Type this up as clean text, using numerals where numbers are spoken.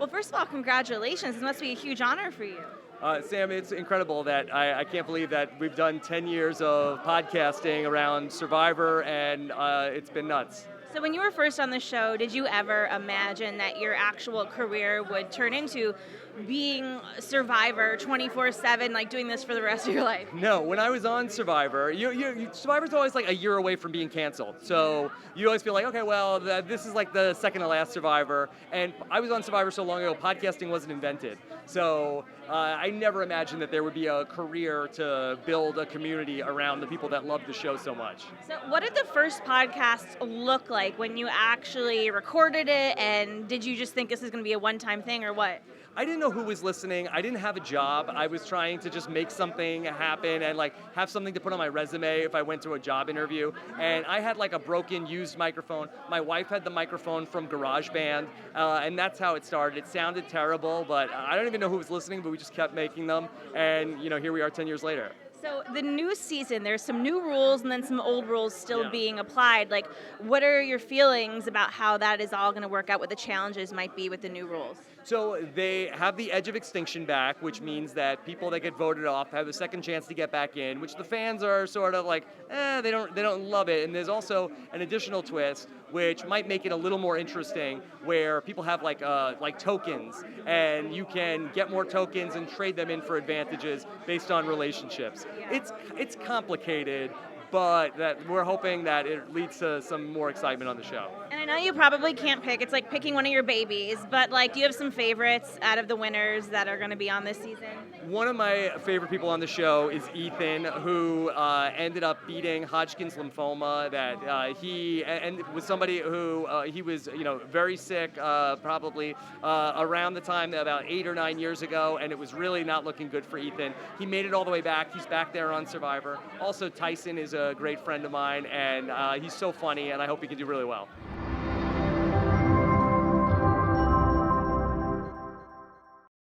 Well, first of all, congratulations. This must be a huge honor for you. Sam, it's incredible that I can't believe that we've done 10 years of podcasting around Survivor, and it's been nuts. So when you were first on the show, did you ever imagine that your actual career would turn into being a Survivor 24/7, like doing this for the rest of your life? No, when I was on Survivor, Survivor's always like a year away from being canceled. So you always feel like, okay, well, this is like the second to last Survivor. And I was on Survivor so long ago, podcasting wasn't invented. So I never imagined that there would be a career to build a community around the people that love the show so much. So what did the first podcast look like when you actually recorded it? And did you just think this is going to be a one-time thing or what? I didn't know who was listening. I didn't have a job. I was trying to just make something happen and like have something to put on my resume if I went to a job interview. And I had like a broken, used microphone. My wife had the microphone from GarageBand, and that's how it started. It sounded terrible, but I don't even know who was listening, but we just kept making them. And here we are 10 years later. So the new season, there's some new rules and then some old rules still Yeah. being applied. Like, what are your feelings about how that is all going to work out, what the challenges might be with the new rules? So they have the edge of extinction back, which means that people that get voted off have a second chance to get back in, which the fans are sort of like, they don't love it. And there's also an additional twist, which might make it a little more interesting, where people have like tokens, and you can get more tokens and trade them in for advantages based on relationships. It's complicated, but that we're hoping that it leads to some more excitement on the show. And I know you probably can't pick. It's like picking one of your babies. But, like, do you have some favorites out of the winners that are going to be on this season? One of my favorite people on the show is Ethan, who ended up beating Hodgkin's lymphoma. That he was somebody who he was, very sick, probably around the time about 8 or 9 years ago, and it was really not looking good for Ethan. He made it all the way back. He's back there on Survivor. Also, Tyson is a great friend of mine, and he's so funny, and I hope he can do really well.